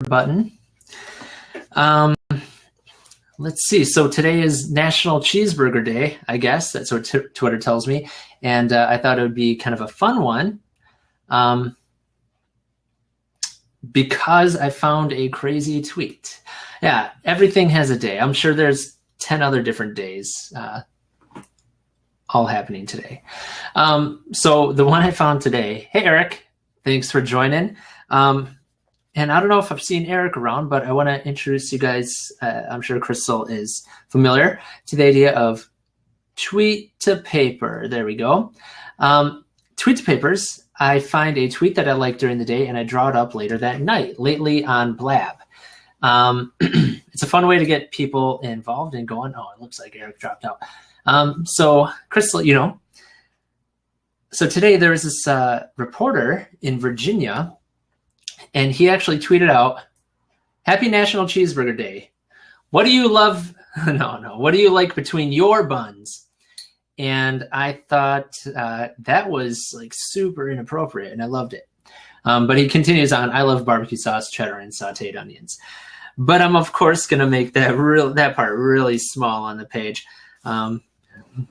button. Let's see. So today is National Cheeseburger Day, I guess. That's what Twitter tells me. And I thought it would be kind of a fun one because I found a crazy tweet. Yeah, everything has a day. I'm sure there's 10 other different days all happening today. So the one I found today, hey, Eric, thanks for joining. And I don't know if I've seen Eric around, but I want to introduce you guys. I'm sure Crystal is familiar to the idea of tweet to paper. There we go. Tweet to papers. I find a tweet that I like during the day and I draw it up later that night, lately on Blab. It's a fun way to get people involved and going. Oh, it looks like Eric dropped out. So Crystal, so today there was this reporter in Virginia, and he actually tweeted out, "Happy National Cheeseburger Day. What do you love? What do you like between your buns?" And I thought that was like super inappropriate, and I loved it. But he continues on, "I love barbecue sauce, cheddar, and sauteed onions." But I'm of course gonna make that part really small on the page. The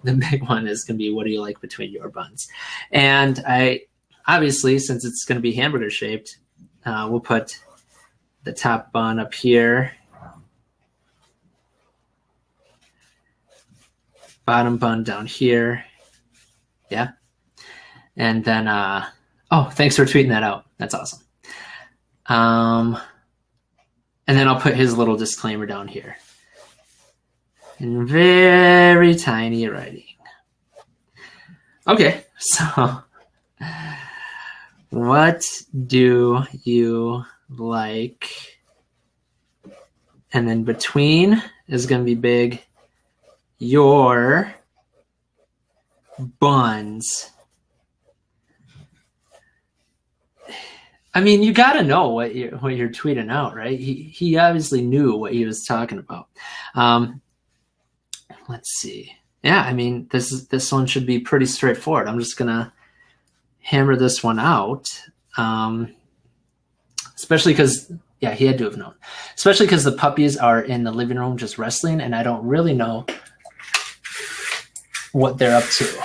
big one is gonna be, "What do you like between your buns?" And I obviously, since it's gonna be hamburger shaped, we'll put the top bun up here, bottom bun down here. Yeah. And then, oh, thanks for tweeting that out. That's awesome. And then I'll put his little disclaimer down here in very tiny writing. Okay, so what do you like? And then between is going to be big. Your buns. I mean, you got to know what you're tweeting out, right? He obviously knew what he was talking about. Let's see. Yeah, I mean, this one should be pretty straightforward. I'm just gonna hammer this one out, especially because, yeah, he had to have known. Especially because the puppies are in the living room just wrestling, and I don't really know what they're up to.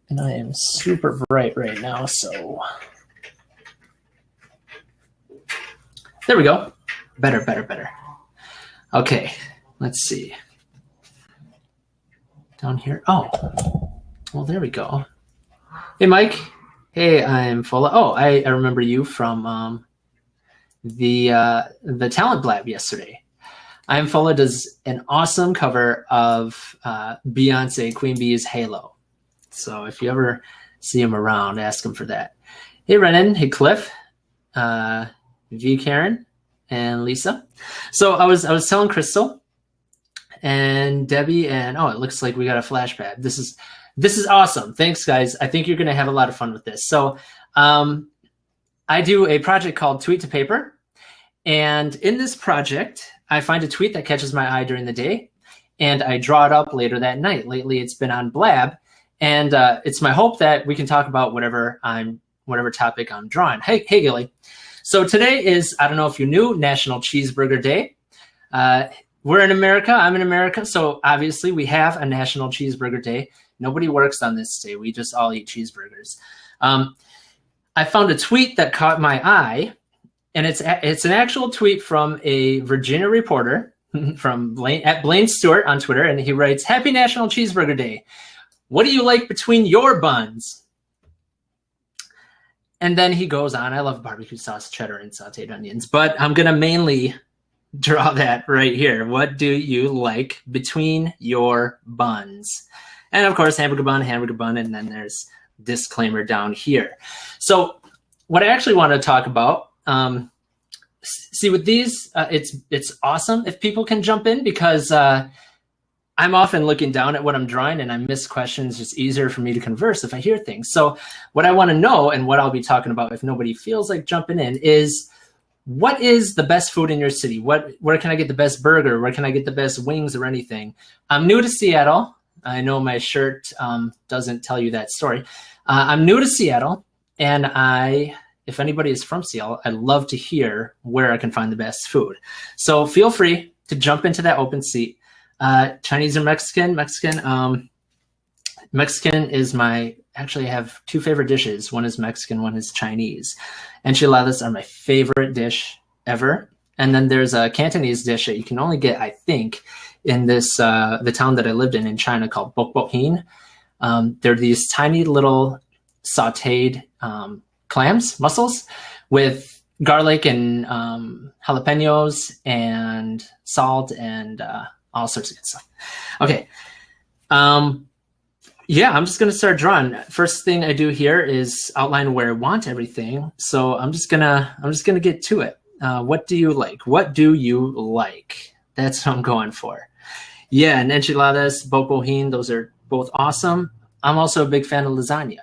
And I am super bright right now, so there we go. Better. Okay, let's see. Down here. Oh, well, there we go. Hey, Mike. Hey, I'm Fola. Oh, I remember you from the Talent Blab yesterday. I'm Fola does an awesome cover of Beyonce, Queen Bee's Halo. So if you ever see him around, ask him for that. Hey, Renan. Hey, Cliff. V. Karen and Lisa. So I was telling Crystal and Debbie, and oh, it looks like we got a flashback. This is awesome. Thanks, guys. I think you're going to have a lot of fun with this. So I do a project called Tweet to Paper. And in this project, I find a tweet that catches my eye during the day, and I draw it up later that night. Lately, it's been on Blab. And it's my hope that we can talk about whatever topic I'm drawing. Hey, Gilly. So today is, I don't know if you knew, National Cheeseburger Day. We're in America. I'm in America. So obviously we have a National Cheeseburger Day. Nobody works on this day. We just all eat cheeseburgers. I found a tweet that caught my eye, and it's an actual tweet from a Virginia reporter from Blaine Stewart on Twitter, and he writes, "Happy National Cheeseburger Day. What do you like between your buns?" And then he goes on, "I love barbecue sauce, cheddar, and sauteed onions." But I'm going to mainly draw that right here. What do you like between your buns? And of course, hamburger bun, and then there's disclaimer down here. So what I actually want to talk about, see with these, it's awesome if people can jump in, because I'm often looking down at what I'm drawing and I miss questions. It's easier for me to converse if I hear things. So what I want to know, and what I'll be talking about if nobody feels like jumping in, is what is the best food in your city? Where can I get the best burger? Where can I get the best wings or anything? I'm new to Seattle. I know my shirt doesn't tell you that story. I'm new to Seattle, and I if anybody is from Seattle, I'd love to hear where I can find the best food. So feel free to jump into that open seat. Chinese or Mexican? Mexican is actually I have two favorite dishes. One is Mexican, one is Chinese. Enchiladas are my favorite dish ever. And then there's a Cantonese dish that you can only get, I think, in this the town that I lived in China called Bok Bok Hin. They're these tiny little sauteed clams, mussels, with garlic and jalapenos and salt and all sorts of good stuff. Okay. Yeah, I'm just going to start drawing. First thing I do here is outline where I want everything. So I'm just gonna get to it. What do you like? What do you like? That's what I'm going for. Yeah, and enchiladas, bok bok hin, those are both awesome. I'm also a big fan of lasagna.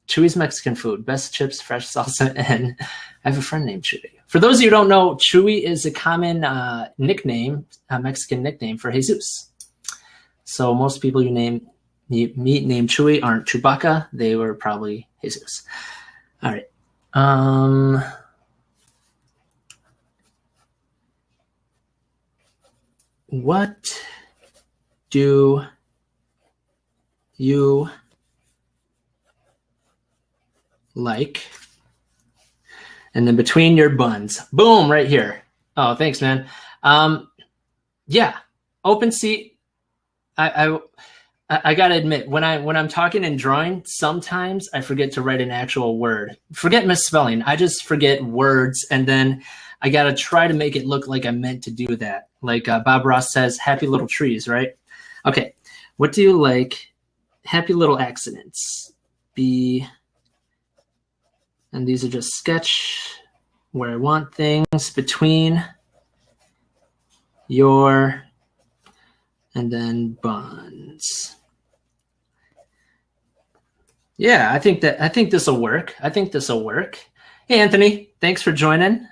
Chewy's Mexican food, best chips, fresh salsa, and I have a friend named Chewy. For those of you who don't know, Chewy is a common nickname, a Mexican nickname for Jesus. So most people you meet named Chewy aren't Chewbacca. They were probably Jesus. All right. What do you like? And then between your buns, boom, right here. Oh, thanks, man. Yeah, open seat. I gotta admit, when I'm talking and drawing, sometimes I forget to write an actual word. Forget misspelling. I just forget words, and then I gotta try to make it look like I meant to do that. Like Bob Ross says, "Happy little trees," right? Okay, what do you like? Happy little accidents. And these are just sketch where I want things between your and then buns. Yeah, I think this will work. Hey, Anthony, thanks for joining.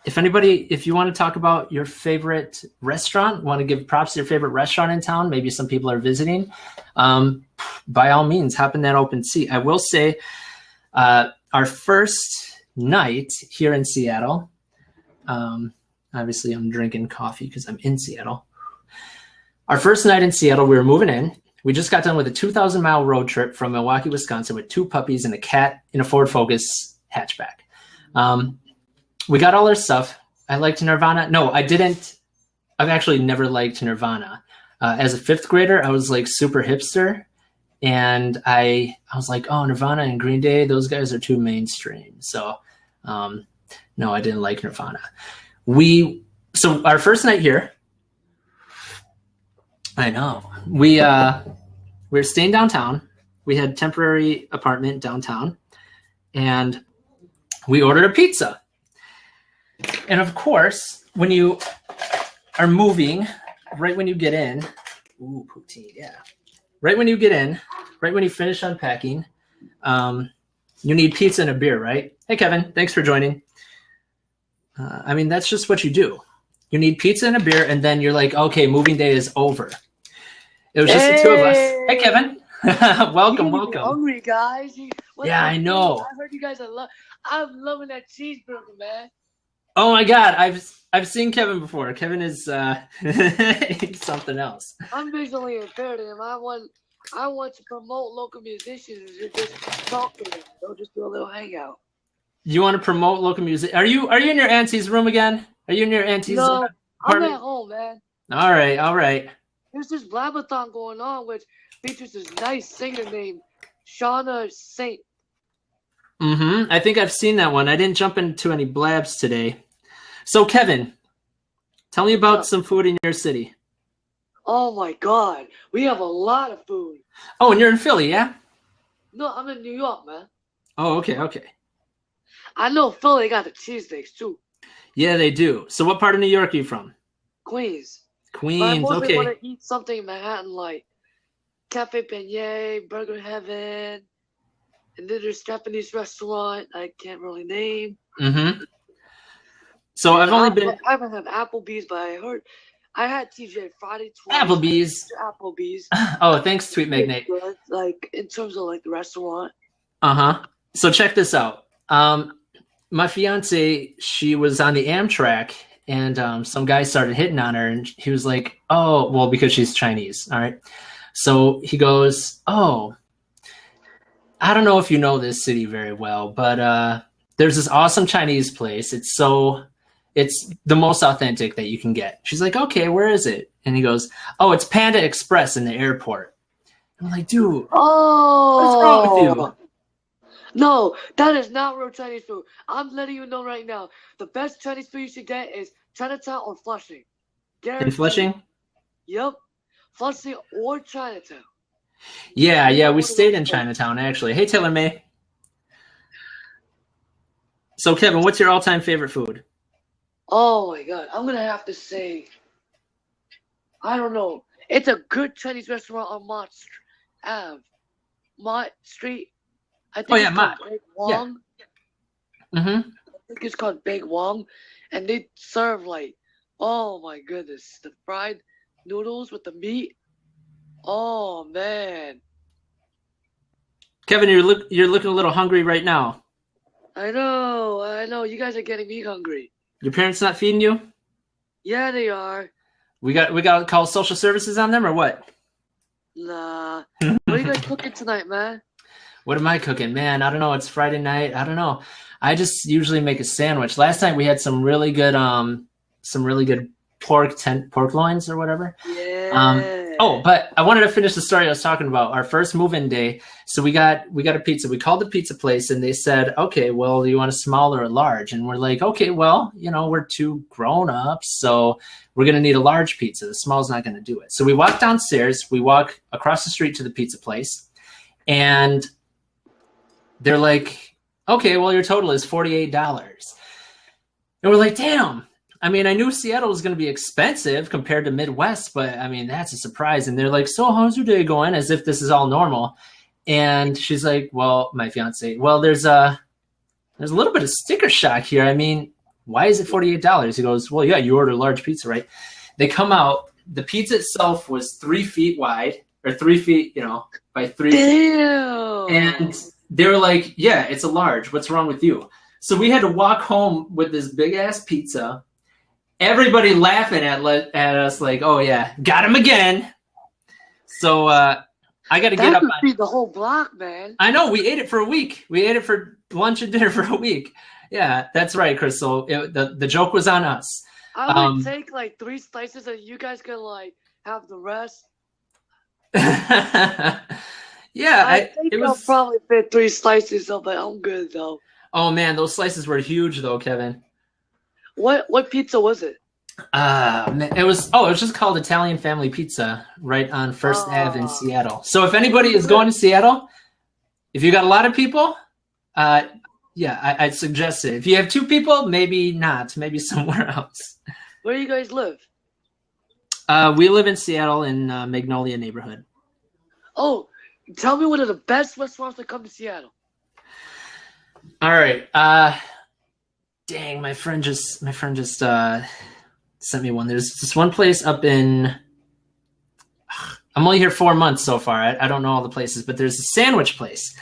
If you want to talk about your favorite restaurant, want to give props to your favorite restaurant in town, maybe some people are visiting, by all means, hop in that open seat. I will say our first night here in Seattle, obviously I'm drinking coffee because I'm in Seattle. Our first night in Seattle, we were moving in. We just got done with a 2,000-mile road trip from Milwaukee, Wisconsin with 2 puppies and a cat in a Ford Focus hatchback. We got all our stuff. I liked Nirvana. No, I didn't. I've actually never liked Nirvana. As a 5th grader, I was like super hipster. And I was like, oh, Nirvana and Green Day, those guys are too mainstream. So, no, I didn't like Nirvana. So our first night here, I know, we were staying downtown. We had a temporary apartment downtown, and we ordered a pizza. And of course, when you are moving, right when you get in, ooh, poutine, yeah. Right when you get in, right when you finish unpacking, you need pizza and a beer, right? Hey, Kevin, thanks for joining. I mean, that's just what you do. You need pizza and a beer, and then you're like, okay, moving day is over. It was just the 2 of us. Hey, Kevin. welcome. Hungry, guys. Yeah, I know. I heard you guys I'm loving that cheeseburger, man. Oh my God, I've seen Kevin before. Kevin is something else. I'm visually impaired, and I want to promote local musicians and just talk to them. They'll just do a little hangout. You want to promote local music? Are you in your auntie's room again? Are you in your auntie's No, apartment? I'm at home, man. All right. There's this Blabathon going on, which features this nice singer named Shauna Saint. Mm-hmm. I think I've seen that one. I didn't jump into any blabs today. So, Kevin, tell me about some food in your city. Oh, my God. We have a lot of food. Oh, and you're in Philly, yeah? No, I'm in New York, man. Oh, okay. I know Philly got the cheesesteaks, too. Yeah, they do. So what part of New York are you from? Queens. Queens, but I mostly okay. want to eat something in Manhattan, like Cafe Beignet, Burger Heaven, and then there's Japanese restaurant I can't really name. Mm-hmm. So I've only been... I haven't had Applebee's, but I had TJ Friday twice. Applebee's. Oh, thanks, Tweet Magnate. Like, in terms of, like, the restaurant. Uh-huh. So check this out. My fiance, she was on the Amtrak, and some guy started hitting on her, and he was like, "Oh, well, because she's Chinese, all right." So he goes, "Oh, I don't know if you know this city very well, but there's this awesome Chinese place. It's the most authentic that you can get." She's like, "Okay, where is it?" And he goes, "Oh, it's Panda Express in the airport." I'm like, "Dude, what's wrong with you?" No, that is not real Chinese food. I'm letting you know right now. The best Chinese food you should get is Chinatown or Flushing. In Guaranteed. Flushing? Yep. Flushing or Chinatown. Yeah, we stayed in Chinatown, actually. Hey, Taylor May. So, Kevin, what's your all-time favorite food? Oh my god, I'm gonna have to say, I don't know. It's a good Chinese restaurant on Mott Street. I think it's called Big Wong. Mm-hmm. I think it's called Big Wong, and they serve like, oh my goodness, the fried noodles with the meat. Oh man. Kevin, you're looking a little hungry right now. I know. You guys are getting me hungry. Your parents not feeding you? Yeah, they are. We got to call social services on them or what? Nah. What are you guys cooking tonight, man? What am I cooking? Man, I don't know. It's Friday night. I don't know. I just usually make a sandwich. Last night we had some really good pork loins or whatever. Yeah. Oh, but I wanted to finish the story I was talking about. Our first move-in day. So we got a pizza. We called the pizza place and they said, "Okay, well, do you want a small or a large?" And we're like, "Okay, well, we're two grown-ups, so we're going to need a large pizza. The small's not going to do it." So we walk downstairs. We walk across the street to the pizza place. And they're like, "Okay, well, your total is $48. And we're like, "Damn." I mean, I knew Seattle was going to be expensive compared to Midwest, but I mean, that's a surprise. And they're like, "So how's your day going?" As if this is all normal. And she's like, "Well, my fiance, well, there's a little bit of sticker shock here. I mean, why is it $48? He goes, "Well, yeah, you ordered a large pizza, right?" They come out. The pizza itself was 3 feet wide, or 3 feet, by 3 feet. Damn. And they were like, "Yeah, it's a large. What's wrong with you?" So we had to walk home with this big-ass pizza. Everybody laughing at us like, "Oh, yeah, got him again." So I got to get up. That could feed the whole block, man. I know. We ate it for a week. We ate it for lunch and dinner for a week. Yeah, that's right, Crystal. The joke was on us. I would take like 3 slices and you guys can like have the rest. Yeah, I think I'll probably fit 3 slices of it. I'm good though. Oh man, those slices were huge though, Kevin. What pizza was it? It was just called Italian Family Pizza right on First Ave in Seattle. So if anybody is going to Seattle, if you got a lot of people, yeah, I'd suggest it. If you have 2 people, maybe not, maybe somewhere else. Where do you guys live? We live in Seattle in Magnolia neighborhood. Oh, tell me one of the best restaurants that come to Seattle. All right. Dang, my friend just sent me one. There's this one place up in. I'm only here 4 months so far. I don't know all the places, but there's a sandwich place.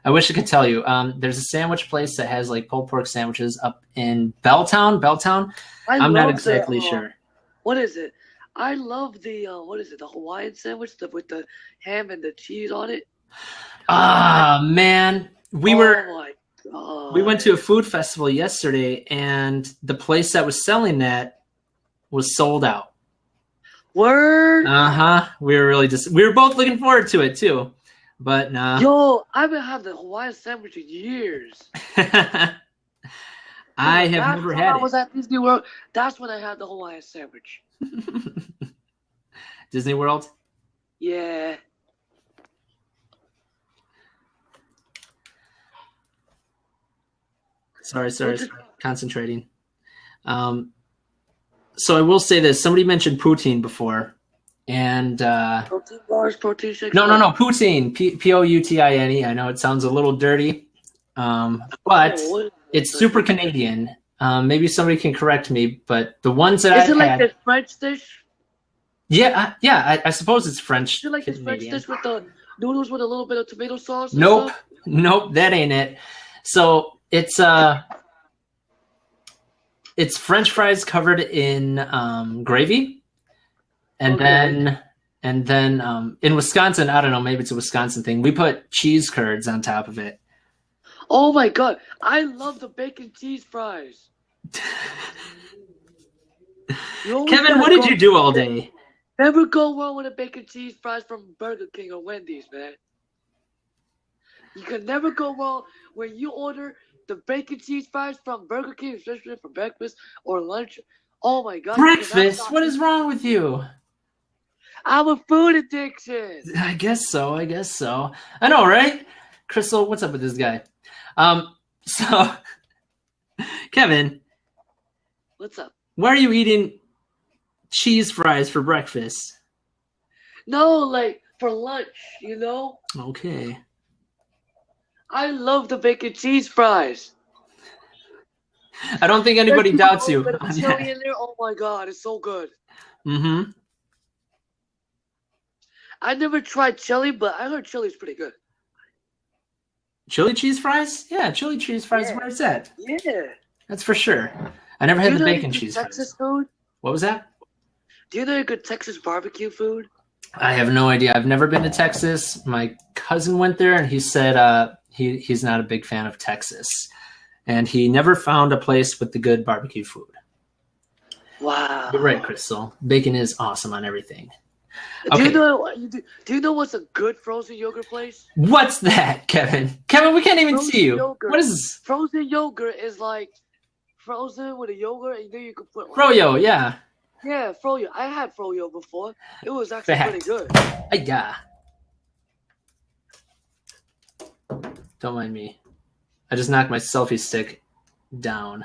I wish I could tell you. There's a sandwich place that has like pulled pork sandwiches up in Belltown. I'm not exactly sure. What is it? I love the the Hawaiian sandwich with the ham and the cheese on it. Man, we went to a food festival yesterday, and the place that was selling that was sold out. Word. We were really we were both looking forward to it too, but nah. Yo, I haven't had the Hawaiian sandwich in years. I have never had it. I was at Disney World. That's when I had the Hawaiian sandwich. Disney World? Yeah. Sorry, concentrating. So I will say this. Somebody mentioned poutine before. And protein bars, protein shakes. No, poutine. Poutine. I know it sounds a little dirty. But it's super Canadian. Maybe somebody can correct me, but the ones that I've had... Is it like the French dish? Yeah, I suppose it's French. Is it like the French dish with the noodles with a little bit of tomato sauce? Nope, that ain't it. So It's French fries covered in gravy, and Okay. then in Wisconsin, I don't know, maybe it's a Wisconsin thing. We put cheese curds on top of it. Oh my god, I love the bacon cheese fries. You always Kevin, gotta what did go. you do all day? Never go wrong with a bacon cheese fries from Burger King or Wendy's, man. You can never go wrong when you order the bacon cheese fries from Burger King, especially for breakfast or lunch. Oh my god, you cannot Breakfast? stop What is eating. wrong with you? I'm a food addiction. I guess so. I guess so. I know, right? Crystal, what's up with this guy? So Kevin, What's up? why are you eating cheese fries for breakfast? No, like for lunch, you know? Okay. I love the bacon cheese fries. I don't think anybody Especially doubts with a you little bit on of chili that. in there. Oh my god, it's so good. Mm-hmm. I never tried chili, but I heard chili's pretty good. Chili cheese fries? Yeah, chili cheese fries. Yeah. Where's that? Yeah. That's for sure. I never Do had you the know any bacon good cheese Texas fries. food? What was that? Do you know any good Texas barbecue food? I have no idea. I've never been to Texas. My cousin went there, and he said he's not a big fan of Texas, and he never found a place with the good barbecue food. Wow. You're right, Crystal. Bacon is awesome on everything. Do Okay. you know what's a good frozen yogurt place? What's that, Kevin? Kevin, we can't even Frozen see you. yogurt. What is this? Frozen yogurt is like frozen with a yogurt, and then you can put like, Froyo? Yeah. yeah, froyo. I had froyo before. It was actually Fact. pretty good. Yeah. Don't mind me. I just knocked my selfie stick down.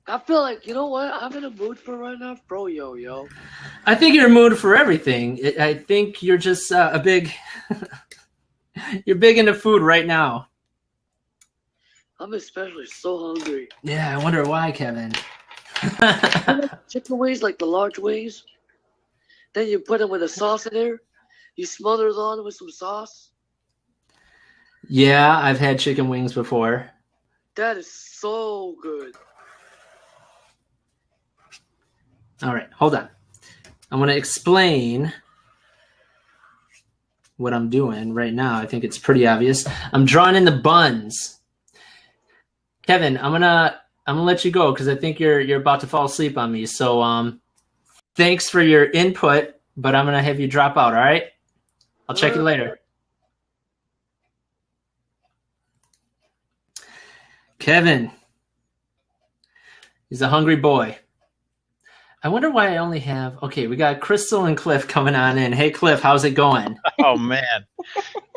I feel like, you know what? I'm in a mood for right now. Froyo, yo. I think you're in a mood for everything. I think you're just a big. You're big into food right now. I'm especially so hungry. Yeah, I wonder why, Kevin. Chicken wings, like the large wings. Then you put them with a sauce in there. You smother it on with some sauce. Yeah, I've had chicken wings before. That is so good. All right, hold on. I'm going to explain what I'm doing right now. I think it's pretty obvious. I'm drawing in the buns. Kevin, I'm gonna let you go because I think you're about to fall asleep on me. So thanks for your input, but I'm gonna have you drop out, all right? I'll check you later. Kevin. He's a hungry boy. I wonder why I only have... Okay, we got Crystal and Cliff coming on in. Hey, Cliff, how's it going? Oh, man.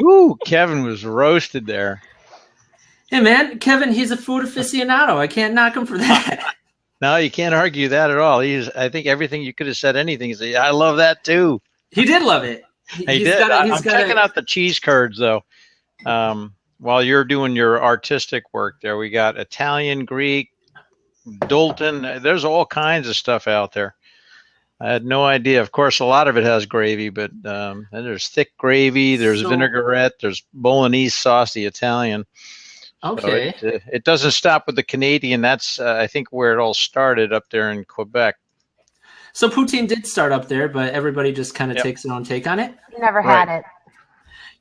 Ooh, Kevin was roasted there. Hey, man, Kevin, he's a food aficionado. I can't knock him for that. No, you can't argue that at all. I think everything you could have said anything. He's like, I love that, too. He did love it. He did. I'm checking out the cheese curds, though. While you're doing your artistic work there, we got Italian, Greek, Dalton. There's all kinds of stuff out there. I had no idea. Of course, a lot of it has gravy, but then there's thick gravy, there's vinaigrette, there's bolognese sauce, the Italian. Okay. So it doesn't stop with the Canadian. That's, I think, where it all started up there in Quebec. So poutine did start up there, but everybody just kind of takes their own take on it? Never had it.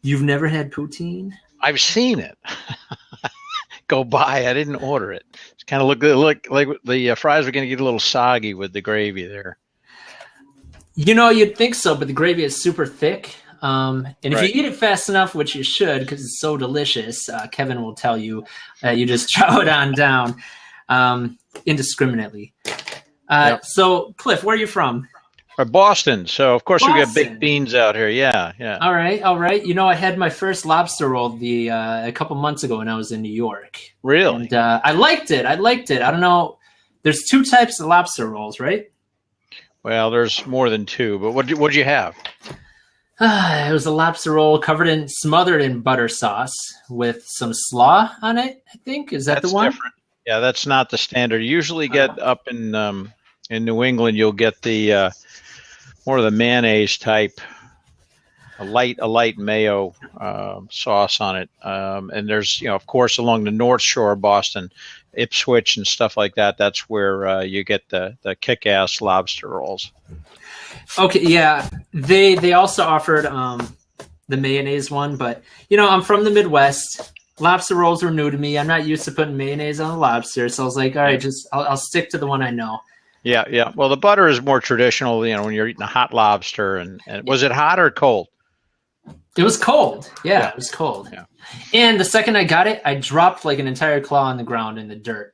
You've never had poutine? I've seen it go by. I didn't order it. It's kind of look like the fries were going to get a little soggy with the gravy there. You know, you'd think so, but the gravy is super thick. And if you eat it fast enough, which you should, because it's so delicious, Kevin will tell you, you just chow it on down indiscriminately. So, Cliff, where are you from? Boston. So, of course, we got Boston. baked beans out here. Yeah, yeah. All right. You know, I had my first lobster roll a couple months ago when I was in New York. Really? And I liked it. I don't know. There's two types of lobster rolls, right? Well, there's more than two, but what'd you have? It was a lobster roll smothered in butter sauce with some slaw on it, I think. Is that the one? Different. Yeah, that's not the standard. You usually get up in New England, you'll get the more of the mayonnaise type a light mayo sauce on it. And there's, of course, along the North Shore of Boston, Ipswich and stuff like that. That's where you get the kick-ass lobster rolls. Okay, yeah. They also offered the mayonnaise one, but I'm from the Midwest. Lobster rolls were new to me. I'm not used to putting mayonnaise on a lobster, so I was like, all right, I'll stick to the one I know. Yeah. Well, the butter is more traditional, when you're eating a hot lobster. And was it hot or cold? It was cold. Yeah, it was cold. Yeah. And the second I got it, I dropped like an entire claw on the ground in the dirt.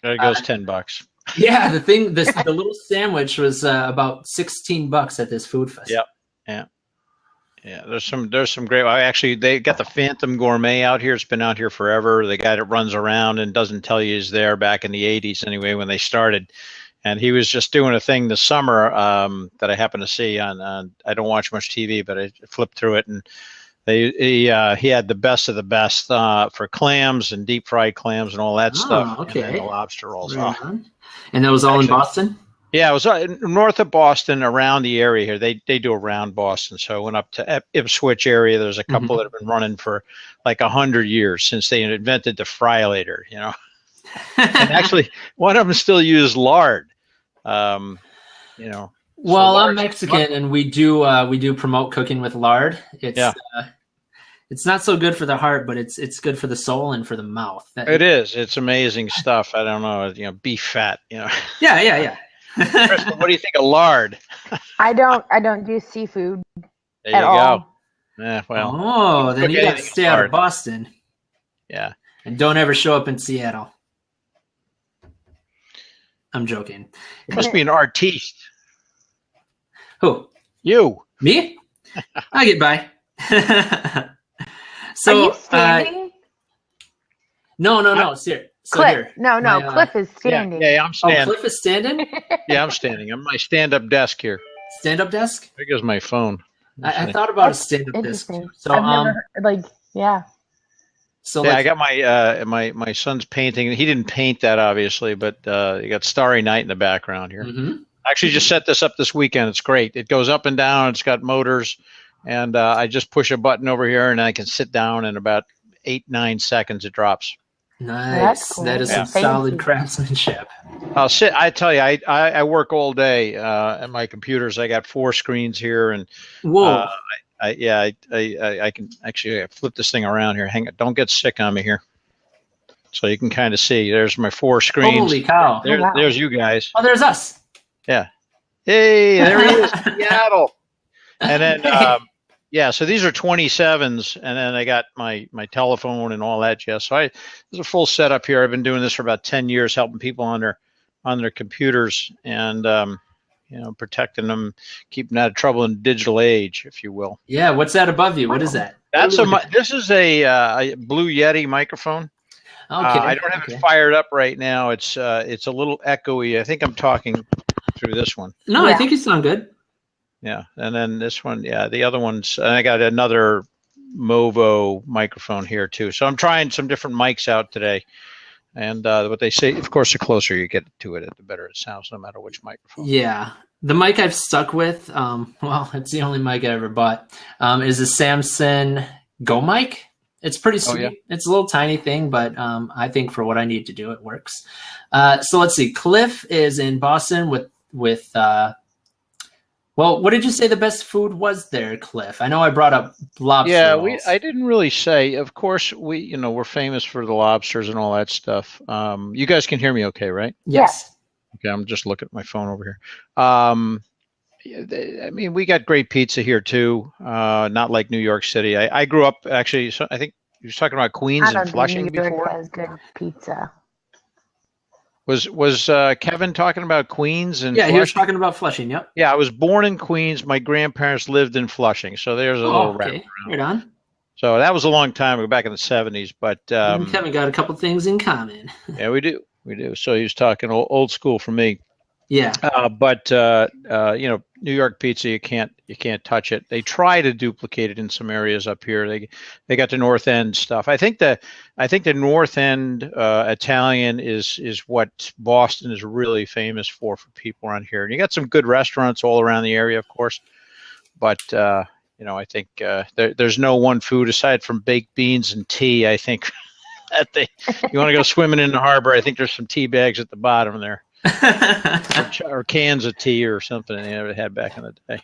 There goes $10. Yeah, the little sandwich was about $16 at this food fest. Yep. Yeah. There's some great. Actually, they got the Phantom Gourmet out here. It's been out here forever. The guy that runs around and doesn't tell you he's there back in the '80s anyway when they started. And he was just doing a thing this summer that I happened to see on. I don't watch much TV, but I flipped through it, and he had the best of the best for clams and deep fried clams and all that stuff. Okay. And then the lobster rolls. Right on. And that was all in Boston? Yeah, it was north of Boston, around the area here. They do around Boston. So I went up to Ipswich area. There's a couple that have been running for like 100 years since they invented the fryolator. And actually, one of them still uses lard. Well, so I'm Mexican, and we do promote cooking with lard. It's not so good for the heart, but it's good for the soul and for the mouth. It is. It's amazing stuff. I don't know, beef fat. Yeah. Kristen, what do you think of lard? I don't do seafood. There you go. Yeah, well. Oh, then you got to stay out of Boston. Yeah. And don't ever show up in Seattle. I'm joking. You must be an artiste. Who? You. Me? I get by. So, are you standing? No. So Cliff. here. No. Cliff is standing. Yeah, I'm standing. Oh, Cliff is standing? Yeah, I'm standing. I'm my stand-up desk here. Stand-up desk? There goes my phone. I thought about a stand-up desk. So I've never yeah. So yeah, I got my son's painting. He didn't paint that, obviously, but you got Starry Night in the background here. Mm-hmm. I actually just set this up this weekend. It's great. It goes up and down. It's got motors, and I just push a button over here, and I can sit down in about 8-9 seconds. It drops. Nice. Cool. That is some solid craftsmanship. I'll sit. I tell you, I work all day at my computers. I got 4 screens here, and whoa. I can actually flip this thing around here. Hang on, don't get sick on me here. So you can kind of see. There's my 4 screens. Holy cow! There's you guys. Oh, there's us. Yeah. Hey, there he is, Seattle. And then so these are 27s, and then I got my telephone and all that. Yeah, so there's a full setup here. I've been doing this for about 10 years, helping people on their computers and protecting them, keeping them out of trouble in the digital age, if you will. Yeah, what's that above you? What is that? This is a Blue Yeti microphone. Okay. I don't have it fired up right now. It's a little echoey. I think I'm talking through this one. No, I think you sound good. Yeah, and then this one, the other ones, and I got another Movo microphone here too. So I'm trying some different mics out today. And what they say, of course, the closer you get to it, the better it sounds, no matter which microphone. Yeah. The mic I've stuck with, it's the only mic I ever bought, is a Samson Go mic. It's pretty sweet. Oh, yeah. It's a little tiny thing, but I think for what I need to do, it works. So let's see. Cliff is in Boston with what did you say the best food was there, Cliff? I know I brought up lobster. Yeah, I didn't really say. Of course, we're famous for the lobsters and all that stuff. You guys can hear me okay, right? Yes. Okay, I'm just looking at my phone over here. I mean, we got great pizza here too. Not like New York City. I grew up actually. So I think you were talking about Queens and Flushing before. New York has good pizza. Was Kevin talking about Queens and Flushing? He was talking about Flushing. Yep. Yeah, I was born in Queens. My grandparents lived in Flushing, so there's a little wraparound. Right on. So that was a long time ago, back in the 70s. But Kevin got a couple things in common. Yeah, we do. So he was talking old school for me. Yeah. But New York pizza, you can't touch it. They try to duplicate it in some areas up here. They got the North End stuff. I think the North End Italian is what Boston is really famous for people around here. And you got some good restaurants all around the area, of course. But I think there's no one food aside from baked beans and tea. I think that you want to go swimming in the harbor. I think there's some tea bags at the bottom there, or cans of tea or something they had back in the day.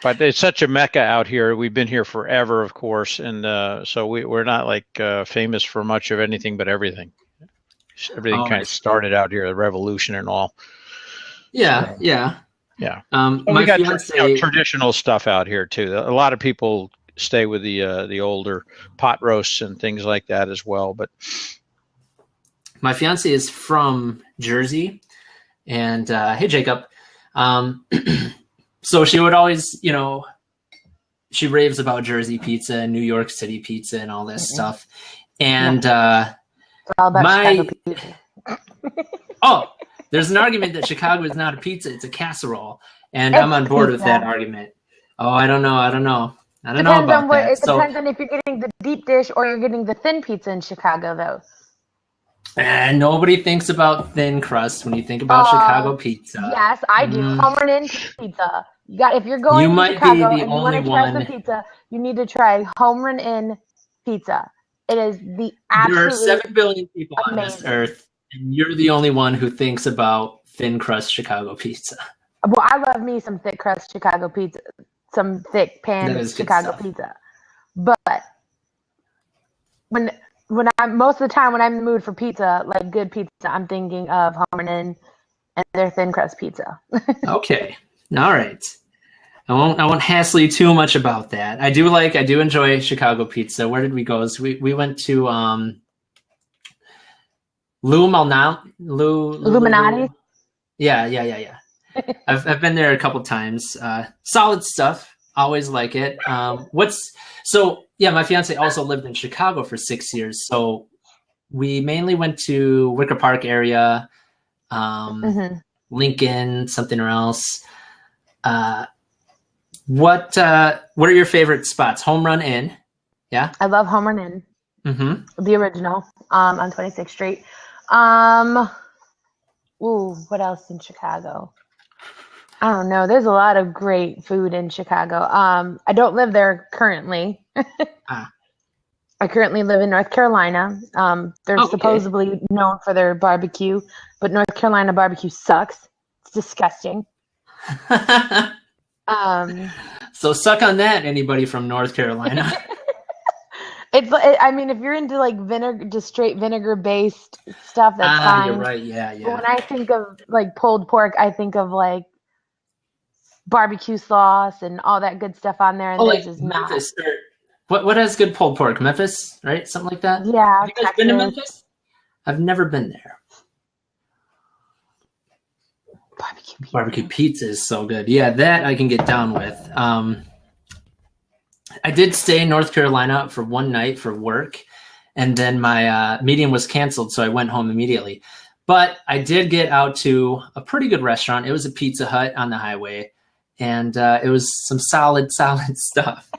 But it's such a mecca out here. We've been here forever, of course, and so we're not like famous for much of anything but everything. Everything kind of started out here, the revolution and all. Yeah, yeah. Yeah. My we got fiance, traditional stuff out here too. A lot of people stay with the older pot roasts and things like that as well. But my fiance is from Jersey, and hey, Jacob. So she would always, she raves about Jersey pizza and New York City pizza and all this stuff. And It's all about Chicago pizza. oh, there's an argument that Chicago is not a pizza; it's a casserole, and I'm on board with that argument. Oh, I don't know about that. It depends on if you're getting the deep dish or you're getting the thin pizza in Chicago, though. And nobody thinks about thin crust when you think about Chicago pizza. Yes, I do. Home run in pizza. If you're going to Chicago and you want to try some pizza, you need to try Home Run In pizza. It is the absolute. There are 7 billion people on this earth, and you're the only one who thinks about thin crust Chicago pizza. Well, I love me some thick crust Chicago pizza, some thick pan Chicago pizza. But when I'm most of the time when I'm in the mood for pizza, like good pizza, I'm thinking of Home Run In and their thin crust pizza. Okay, all right. I won't hassle you too much about that. I do enjoy Chicago pizza. Where did we go? We went to Illuminati. Yeah. I've been there a couple times. Solid stuff. Always like it. My fiance also lived in Chicago for 6 years. So we mainly went to Wicker Park area, Lincoln, something else. What are your favorite spots? Home Run In. Yeah. I love Home Run In. Mm-hmm. The original on 26th Street. What else in Chicago? I don't know. There's a lot of great food in Chicago. I don't live there currently. I currently live in North Carolina. They're supposedly known for their barbecue, but North Carolina barbecue sucks. It's disgusting. So suck on that, anybody from North Carolina. If you're into like vinegar, just straight vinegar based stuff, that's fine. You're right. Yeah. But when I think of like pulled pork, I think of like barbecue sauce and all that good stuff on there, and there's just Memphis. What has good pulled pork? Memphis, right? Something like that. Yeah. Have you guys been to Memphis? I've never been there. Barbecue pizza is so good. Yeah, that I can get down with. I did stay in North Carolina for one night for work, and then my meeting was canceled, so I went home immediately. But I did get out to a pretty good restaurant. It was a Pizza Hut on the highway, and it was some solid stuff.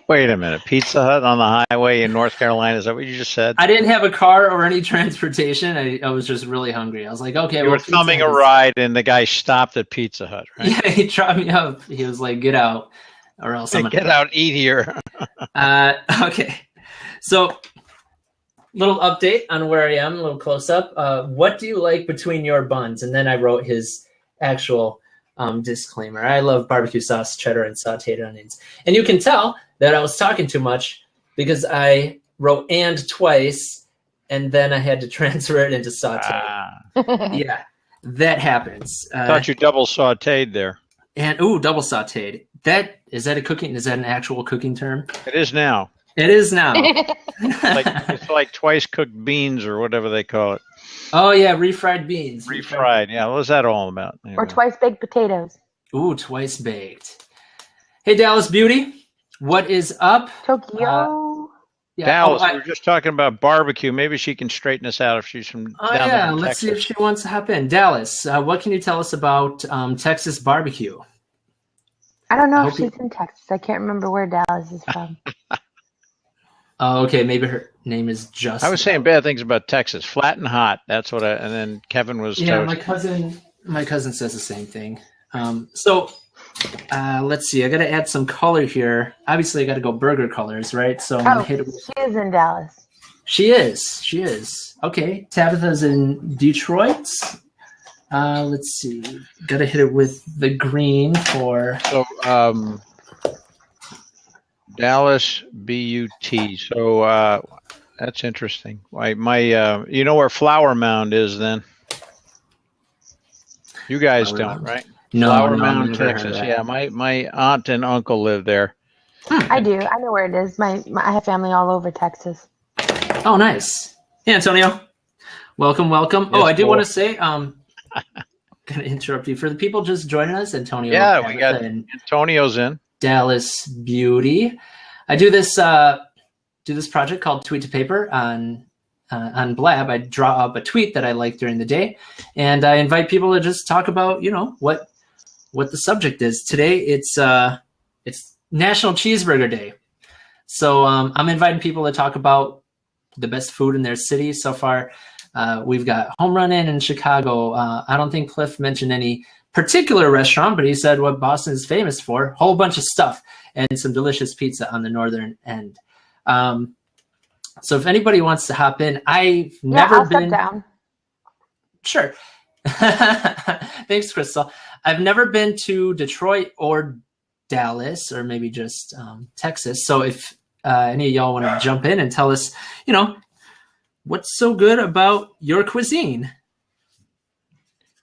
Wait a minute. Pizza Hut on the highway in North Carolina? Is that what you just said? I didn't have a car or any transportation. I was just really hungry. I was like, okay. You were thumbing a ride, and the guy stopped at Pizza Hut, right? Yeah, he dropped me up. He was like, get out, or else I'm going to get out, eat here. Okay. So, little update on where I am, a little close-up. What do you like between your buns? And then I wrote his actual disclaimer. I love barbecue sauce, cheddar, and sauteed onions. And you can tell that I was talking too much because I wrote "and" twice, and then I had to transfer it into sauteed. Yeah, that happens. I thought you double sauteed there. And double sauteed. Is that an actual cooking term? It is now. It is now. It's like twice cooked beans or whatever they call it. Oh yeah, refried beans. Refried. Yeah, what was that all about? Anyway. Or twice baked potatoes. Twice baked. Hey, Dallas Beauty. What is up? Tokyo. Dallas, we were just talking about barbecue. Maybe she can straighten us out if she's from down there in Let's see if she wants to hop in. Dallas, what can you tell us about Texas barbecue? I don't know if she's in Texas. I can't remember where Dallas is from. Oh, okay. Maybe her name is Justin. I was saying bad things about Texas. Flat and hot. That's what and then Kevin was. Yeah, my cousin says the same thing. So Let's see. I got to add some color here. Obviously, I got to go burger colors, right? So I'm gonna hit it with... She is in Dallas. She is. Okay. Tabitha's in Detroit. Let's see. Got to hit it with the green for... So, Dallas BUT. So, that's interesting. You know where Flower Mound is then? You guys don't, right? No, Flower no, Mound, never heard of Texas. that. Yeah, my aunt and uncle live there. I do. I know where it is. I have family all over Texas. Oh, nice. Hey, Antonio. Welcome. Yes, I do boy. want to say, gonna interrupt you for the people just joining us. Antonio. Yeah, Tabitha, we got and Antonio's in. Dallas Beauty. I do this project called Tweet to Paper on Blab. I draw up a tweet that I like during the day, and I invite people to just talk about, what the subject is. Today it's National Cheeseburger Day, so I'm inviting people to talk about the best food in their city. So far, we've got Home Run Inn in Chicago. I don't think Cliff mentioned any particular restaurant, but he said what Boston is famous for: a whole bunch of stuff and some delicious pizza on the northern end. So if anybody wants to hop in, I've never been down. Sure. Thanks, Crystal. I've never been to Detroit or Dallas, or maybe just Texas. So if any of y'all want to jump in and tell us, what's so good about your cuisine?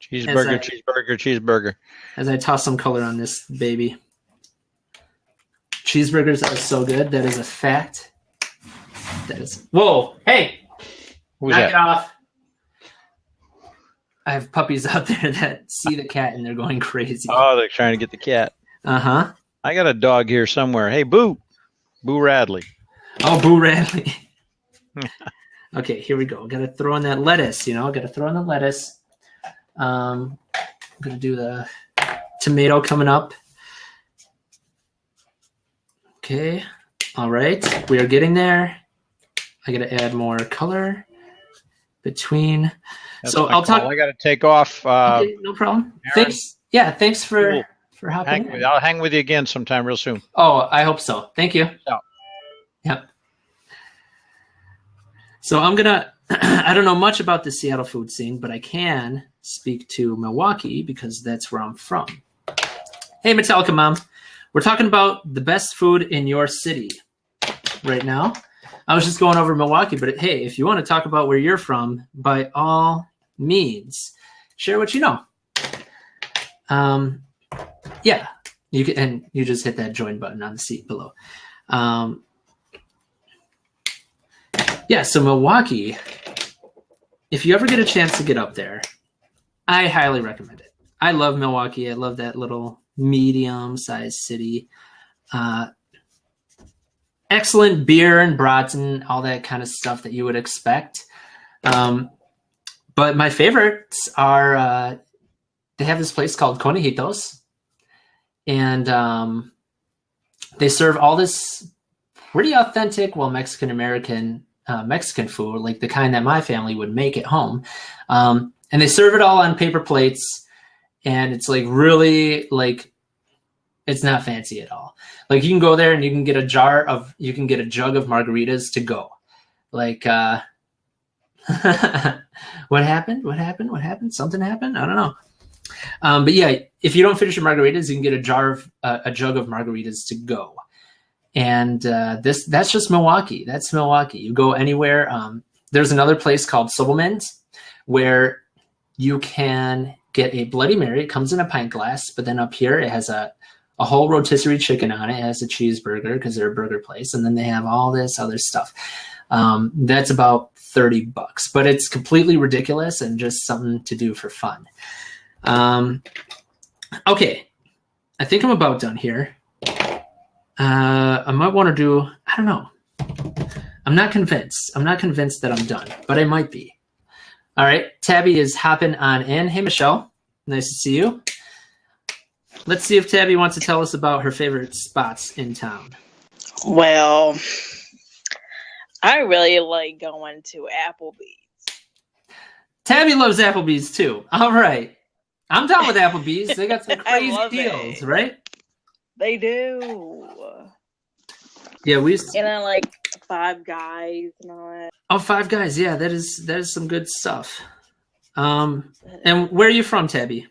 Cheeseburger. As I toss some color on this baby. Cheeseburgers are so good. That is a fact. That is... Whoa! Hey! Who's Knock that? it off. I have puppies out there that see the cat and they're going crazy. Oh, they're trying to get the cat. Uh-huh. I got a dog here somewhere. Hey, Boo. Boo Radley. Oh, Boo Radley. Okay, here we go. Got to throw in that lettuce, Got to throw in the lettuce. I'm going to do the tomato coming up. Okay. All right. We are getting there. I got to add more color between. That's so I'll talk. I got to take off. Okay, no problem. Aaron? Thanks. Yeah. Thanks for hopping in. I'll hang with you again sometime real soon. Oh, I hope so. Thank you. Yeah. Yep. So I'm going to, I don't know much about the Seattle food scene, but I can speak to Milwaukee because that's where I'm from. Hey, Metallica Mom. We're talking about the best food in your city right now. I was just going over Milwaukee, but hey, if you want to talk about where you're from, by all means, share what you know. Yeah, you can, and you just hit that join button on the seat below. Yeah, so Milwaukee, if you ever get a chance to get up there, I highly recommend it. I love Milwaukee. I love that little medium-sized city. Excellent beer and brats and all that kind of stuff that you would expect. But my favorites are, they have this place called Conejitos. And they serve all this pretty authentic, Mexican-American Mexican food, like the kind that my family would make at home. And they serve it all on paper plates. And it's like really like, it's not fancy at all. Like you can go there and you can get a jug of margaritas to go. Like, what happened? Something happened? I don't know. But yeah, if you don't finish your margaritas, you can get a jug of margaritas to go. And that's just Milwaukee. That's Milwaukee. You go anywhere. There's another place called Sobelman's where you can get a Bloody Mary. It comes in a pint glass, but then up here it has a whole rotisserie chicken on it. It has a cheeseburger because they're a burger place, and then they have all this other stuff. That's about $30, but it's completely ridiculous and just something to do for fun. Okay, I think I'm about done here. I might want to do, I don't know. I'm not convinced. I'm not convinced that I'm done, but I might be. All right, Tabby is hopping on in. Hey, Michelle. Nice to see you. Let's see if Tabby wants to tell us about her favorite spots in town. Well, I really like going to Applebee's. Tabby loves Applebee's too. All right. I'm down with Applebee's. They got some crazy deals, right? They do. Yeah, we. And then like Five Guys and all that. Oh, Five Guys. Yeah, that is some good stuff. And where are you from, Tabby?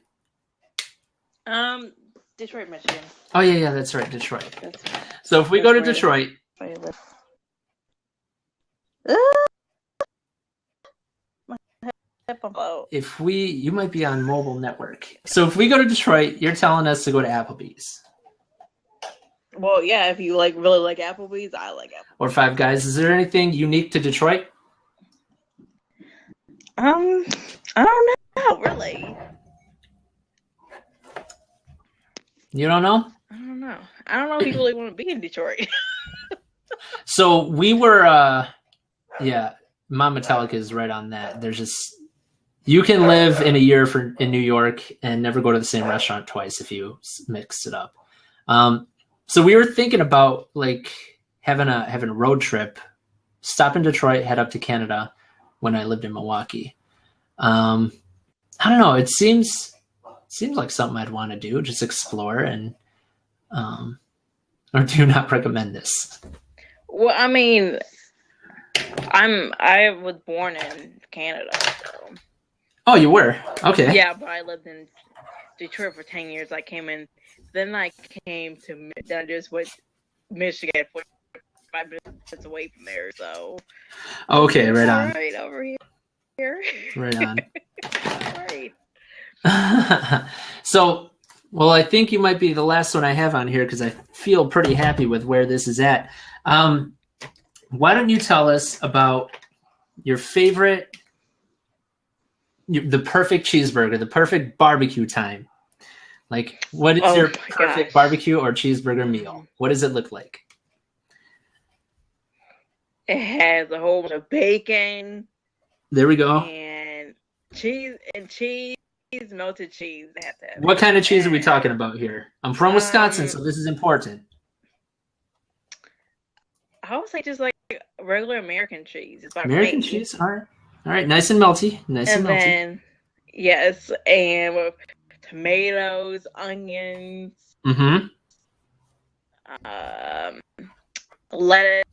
Detroit, Michigan. Oh yeah, that's right, Detroit. That's So if we go to Detroit, you might be on mobile network. So if we go to Detroit, you're telling us to go to Applebee's. Well, yeah, if you like really like Applebee's, I like Applebee's. Or Five Guys. Is there anything unique to Detroit? I don't know, really. You don't know? I don't know. I don't know if you really want to be in Detroit. So we were, Mom Metallica is right on that. There's just, you can live in a year in New York and never go to the same restaurant twice if you mix it up. So we were thinking about like having a road trip, stop in Detroit, head up to Canada when I lived in Milwaukee. I don't know. It seems like something I'd want to do, just explore and, or do you not recommend this? Well, I mean, I was born in Canada. So. Oh, you were? Okay. Yeah, but I lived in Detroit for 10 years. I came in, then I came to just with Michigan, 5 minutes away from there. So. Okay, right on. Right over here. Right on. Right. So, well, I think you might be the last one I have on here because I feel pretty happy with where this is at. Why don't you tell us about your favorite, the perfect cheeseburger, the perfect barbecue time? Like, what is your perfect barbecue or cheeseburger meal? What does it look like? It has a whole bunch of bacon. There we go. And cheese, melted cheese. What kind of cheese are we talking about here? I'm from Wisconsin, so this is important. I would say just like regular American cheese. It's American cheese? All right. Nice and melty. And then, yes, and with tomatoes, onions, lettuce.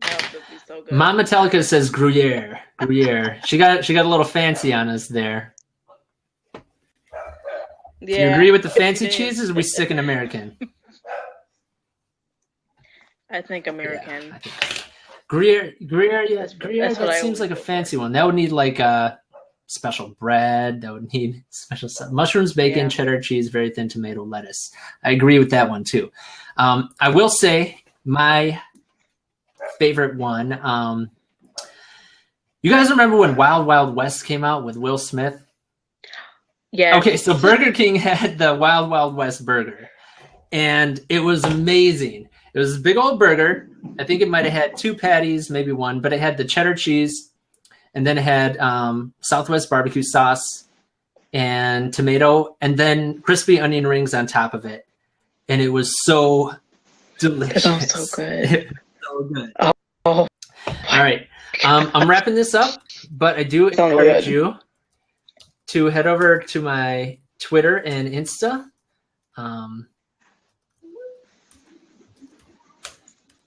That would be so good. Mom Metallica says Gruyere. She got a little fancy on us there. Yeah, do you agree with the fancy cheeses, or are we sticking American? I think American. Yeah, I think Gruyere, yeah, Gruyere. That seems like a fancy one. That would need like special bread. That would need special stuff. Mushrooms, bacon, cheddar cheese, very thin tomato, lettuce. I agree with that one too. I will say my favorite one. You guys remember when Wild Wild West came out with Will Smith? Yeah. Okay, so Burger King had the Wild Wild West burger, and it was amazing. It was a big old burger. I think it might have had 2 patties, maybe 1, but it had the cheddar cheese, and then it had Southwest barbecue sauce and tomato, and then crispy onion rings on top of it. And it was so delicious. It sounds so good. It was so good. Oh. All right. I'm wrapping this up, but I do encourage you to head over to my Twitter and Insta.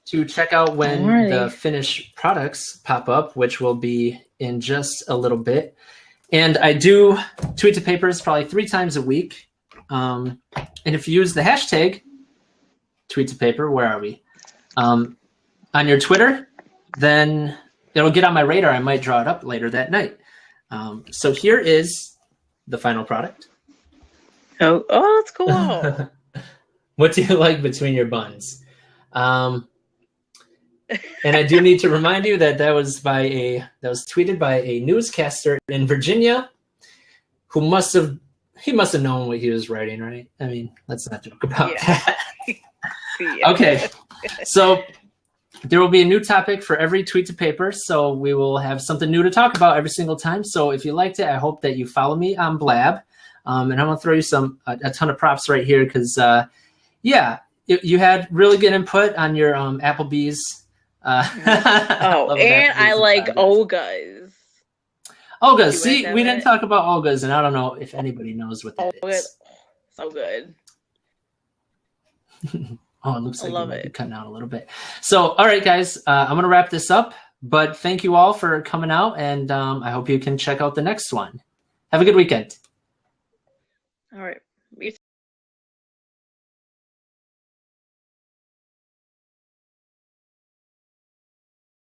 To check out when the finished products pop up, which will be in just a little bit. And I do Tweet to Papers probably 3 times a week. And if you use the hashtag Tweet to Paper, where are we? On your Twitter, then it'll get on my radar. I might draw it up later that night. So here is the final product. Oh, that's cool. What do you like between your buns? And I do need to remind you that was tweeted by a newscaster in Virginia who must have known what he was writing, right? I mean, let's not joke about that. Yeah. Okay. So there will be a new topic for every Tweet to Paper. So we will have something new to talk about every single time. So if you liked it, I hope that you follow me on Blab. And I'm going to throw you a ton of props right here because, you had really good input on your Applebee's. And I like Olga's. Olga's. See, we didn't talk about Olga's, and I don't know if anybody knows what that is. So good. Oh, it looks like love it might be it. cutting out a little bit. So, all right, guys, I'm going to wrap this up. But thank you all for coming out, and I hope you can check out the next one. Have a good weekend. All right.